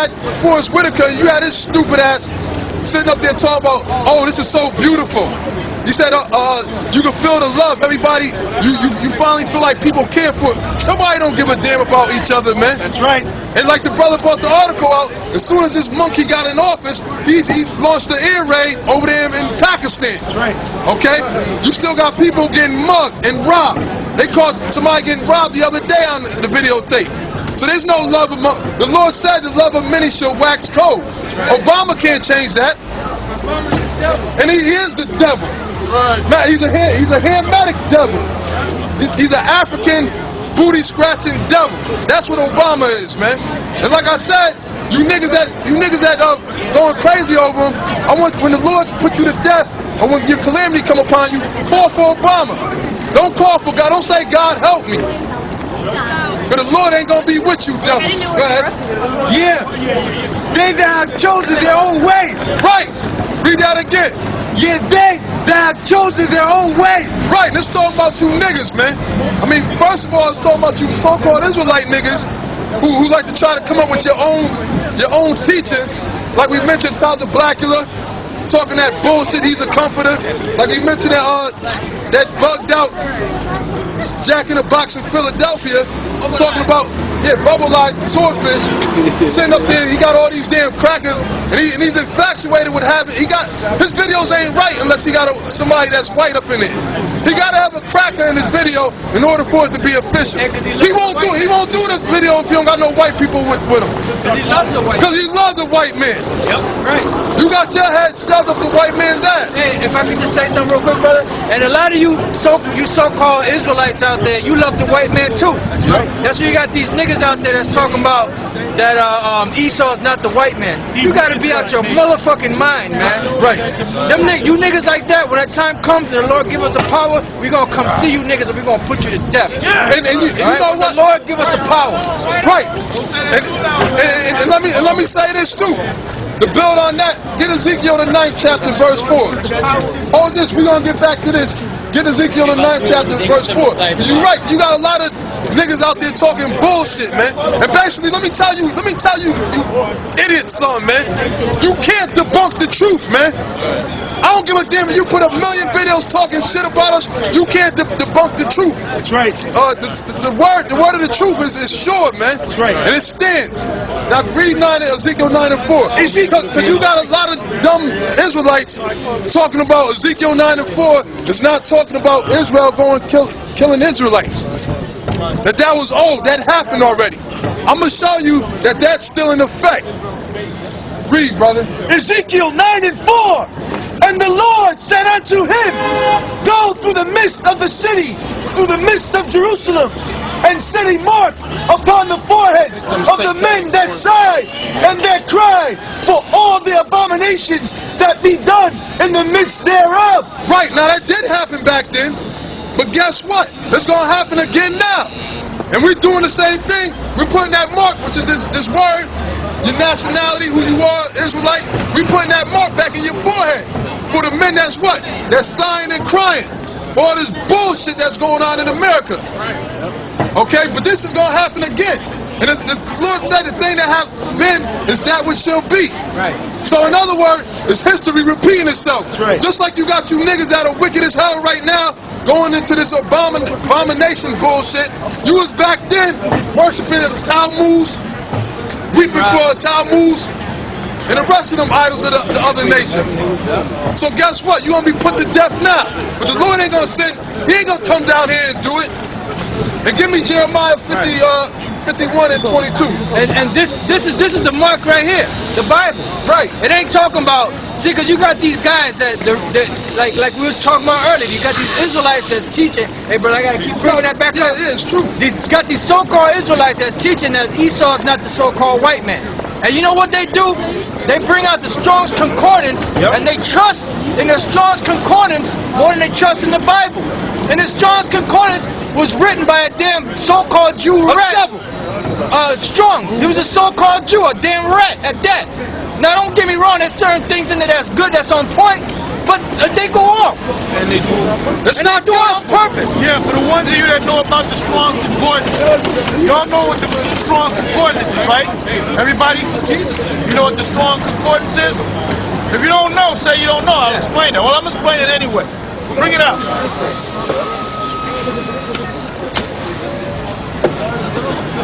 had Forrest Whitaker, you had his stupid ass sitting up there talking about, oh, this is so beautiful. You said, you can feel the love. Everybody, you finally feel like people care for it. Nobody don't give a damn about each other, man. That's right. And like the brother brought the article out, as soon as this monkey got in office, he launched an air raid over there in Pakistan. That's right. Okay? You still got people getting mugged and robbed. They caught somebody getting robbed the other day on the videotape. So there's no love among, the Lord said the love of many shall wax cold. Obama can't change that. And he is the devil. Now he's a Hamitic devil. He's an African booty scratching devil. That's what Obama is, man. And like I said, you niggas that going crazy over him, I want when the Lord put you to death, or when your calamity come upon you, call for Obama. Don't call for God. Don't say, God help me. But the Lord ain't gonna be with you, devil. Go ahead. Yeah. They that have chosen their own ways. Right. Read that again. Yeah, they that have chosen their own way. Right, let's talk about you niggas, man. I mean, first of all, let's talk about you so-called Israelite niggas who like to try to come up with your own teachings. Like we mentioned, Taza Blackula, talking that bullshit, he's a comforter. Like we mentioned that bugged out Jack in the Box in Philadelphia, talking about, bubble-eyed swordfish, sitting up there, he got all these damn crackers, and he's infatuated with having, his videos ain't right unless he got somebody that's white up in it. He gotta have a cracker in his video in order for it to be official. He won't do the video if he don't got no white people with him. Because he loves the white man. Yep, right. You got your head shoved up the white man's ass. Hey, if I could just say something real quick, brother, and a lot of you so-called Israelites out there, you love the white man too. That's right. That's why you got these niggas out there that's talking about that Esau's not the white man. You gotta be out your motherfucking mind, man. Right. You niggas like that, when that time comes and the Lord give us the power, we gonna come see you niggas and we gonna put you to death. And you know what? The Lord give us the power. Right. And let me say this too. To build on that, get Ezekiel the 9th chapter, verse 4. Hold this, we're gonna get back to this. Get Ezekiel the 9th chapter, verse 4. You're right, you got a lot of niggas out there talking bullshit, man. And basically, let me tell you, you idiot son, man. You can't debunk the truth, man. I don't give a damn if you put a million videos talking shit about us. You can't debunk the truth. That's right. The word of the truth is sure, man. That's right. And it stands. Now read Ezekiel 9 and 4. Because you got a lot of dumb Israelites talking about Ezekiel 9 and 4. It's not talking about Israel going killing Israelites. That was old. That happened already. I'm going to show you that that's still in effect. Read, brother. Ezekiel 9 and 4. And the Lord said unto him, go through the midst of the city, through the midst of Jerusalem, and set a mark upon the foreheads of the men that sigh and that cry for all the abominations that be done in the midst thereof. Right, now that did happen back then, but guess what? It's going to happen again now. And we're doing the same thing. We're putting that mark, which is this word, your nationality, who you are, Israelite, we putting that mark back in your forehead. For the men that's what? They're sighing and crying for all this bullshit that's going on in America. Okay, but this is going to happen again. And the Lord said the thing that have been is that which shall be. Right. So in other words, it's history repeating itself. Right. Just like you got you niggas that are wicked as hell right now, going into this abomination bullshit. You was back then worshiping the Talmuds, weeping for Talmuds, and the rest of them idols of the other nations. So guess what? You're going to be put to death now. But the Lord ain't going to send, he ain't going to come down here and do it. And give me Jeremiah 51 and 22. And this is the mark right here, the Bible. Right. It ain't talking about, see, because you got these guys that like we was talking about earlier, you got these Israelites that's teaching, hey brother, I gotta keep bringing that back up. Yeah, it's true. Got these so-called Israelites that's teaching that Esau is not the so-called white man. And you know what they do? They bring out the Strong's Concordance, and they trust in the Strong's Concordance more than they trust in the Bible. And the Strong's Concordance was written by a damn so-called Jew rat. Strong's. He was a so-called Jew, a damn rat at that. Now don't get me wrong, there's certain things in there that's good, that's on point, But they go off. And they do. It's not Do it on purpose. Yeah, for the ones of you that know about the strong concordance, y'all know what the strong concordance is, right? Everybody? You know what the strong concordance is? If you don't know, say you don't know. I'll explain it. Well, I'm explaining it anyway. Bring it out.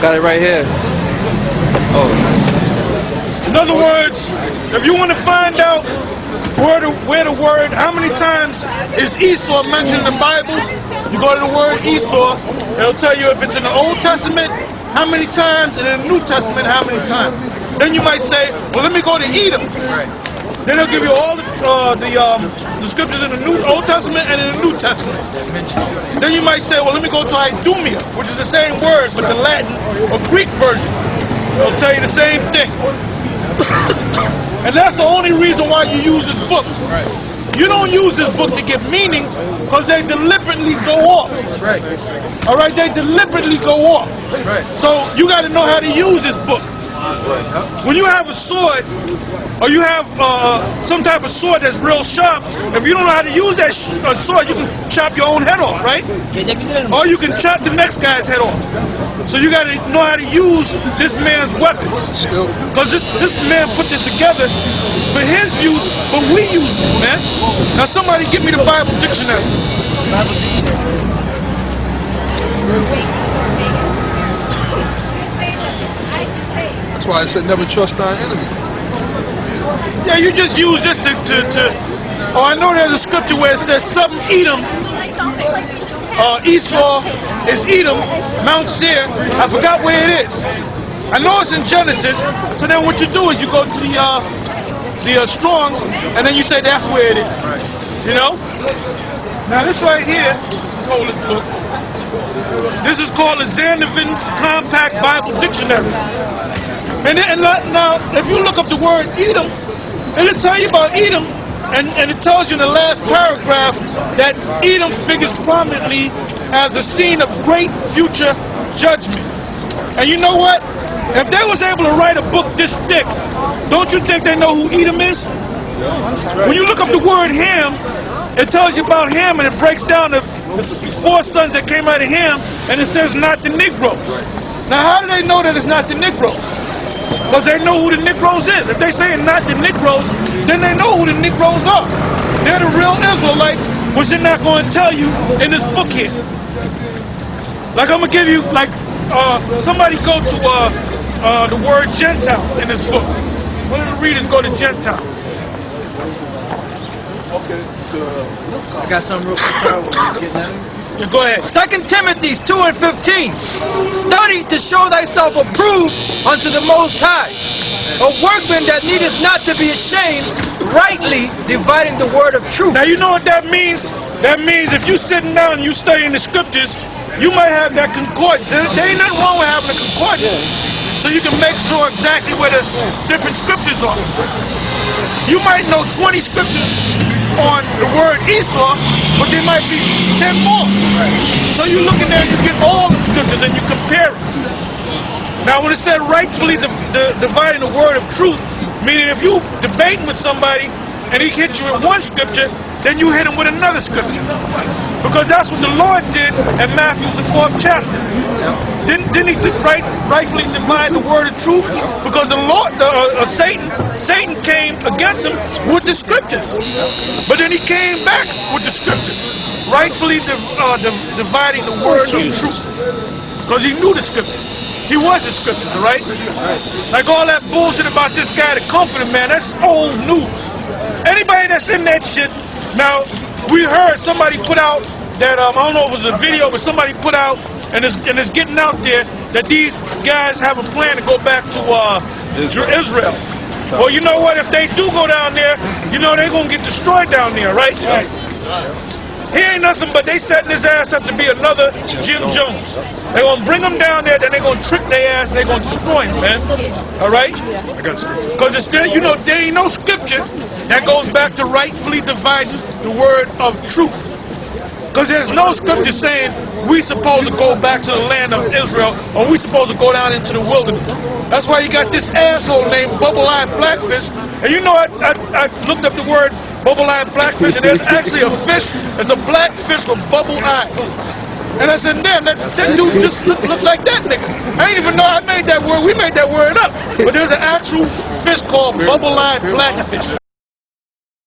Got it right here. In other words, if you want to find out where the word, how many times is Esau mentioned in the Bible, you go to the word Esau, it'll tell you if it's in the Old Testament, how many times, and in the New Testament, how many times. Then you might say, well, let me go to Edom. Then they'll give you all the scriptures in the Old Testament and in the New Testament. Then you might say, well, let me go to Idumea, which is the same word, but the Latin or Greek version. They'll tell you the same thing. And that's the only reason why you use this book. You don't use this book to give meanings because they deliberately go off. All right, they deliberately go off. So you got to know how to use this book. When you have a sword, or you have some type of sword that's real sharp, if you don't know how to use that sword, you can chop your own head off, right? Or you can chop the next guy's head off. So you got to know how to use this man's weapons. Because this man put this together for his use, but we use it, man. Now somebody give me the Bible dictionary. That's why I said never trust thy enemy. Yeah, you just use this to oh, I know there's a scripture where it says something Edom, Esau is Edom, Mount Seir. I forgot where it is. I know it's in Genesis. So then what you do is you go to the Strongs, and then you say that's where it is. You know? Now this right here, let's hold this book. This is called the Zandervan Compact Bible Dictionary. And now, if you look up the word Edom, it'll tell you about Edom, and it tells you in the last paragraph that Edom figures prominently as a scene of great future judgment. And you know what? If they was able to write a book this thick, don't you think they know who Edom is? When you look up the word Ham, it tells you about Ham, and it breaks down the 4 sons that came out of Ham, and it says not the Negroes. Now, how do they know that it's not the Negroes? Because they know who the Negroes is. If they say not the Negroes, then they know who the Negroes are. They're the real Israelites, which they're not going to tell you in this book here. Like I'm going to give you, like, somebody go to the word Gentile in this book. One of the readers go to Gentile. Okay. I got something real quick. Yeah, go ahead. 2 Timothy 2:15. Study to show thyself approved unto the Most High, a workman that needeth not to be ashamed, rightly dividing the word of truth. Now you know what that means? That means if you sitting down and you studying the scriptures, you might have that concordance. There ain't nothing wrong with having a concordance. So you can make sure exactly where the different scriptures are. You might know 20 scriptures on the word Esau, but there might be 10 more. So you look in there and you get all the scriptures and you compare it. Now when it said rightfully dividing the word of truth, meaning if you debating with somebody and he hit you with one scripture, then you hit him with another scripture. Because that's what the Lord did in Matthew's the 4th chapter. Didn't he rightfully divide the word of truth? Because the Lord, Satan came against him with the scriptures. But then he came back with the scriptures, rightfully dividing the word of truth. Because he knew the scriptures. He was the scriptures, all right? Like all that bullshit about this guy, the comforter, man, that's old news. Anybody that's in that shit, now, we heard somebody put out that, I don't know if it was a video, but somebody put out, and it's getting out there, that these guys have a plan to go back to Israel. Well, you know what? If they do go down there, you know they're going to get destroyed down there, right? He ain't nothing but they setting his ass up to be another Jim Jones. They're going to bring him down there, then they're going to trick their ass, and they're going to destroy him, man. All right? Because it's still, you know, there ain't no scripture that goes back to rightfully dividing the word of truth. Because there's no scripture saying we supposed to go back to the land of Israel or we supposed to go down into the wilderness. That's why you got this asshole named Bubble-Eyed Blackfish. And you know, I looked up the word Bubble-Eyed Blackfish, and there's actually a fish. It's a black fish with bubble eyes. And I said, damn, that dude just look like that nigga. I didn't even know I made that word. We made that word up. But there's an actual fish called Bubble-Eyed Blackfish.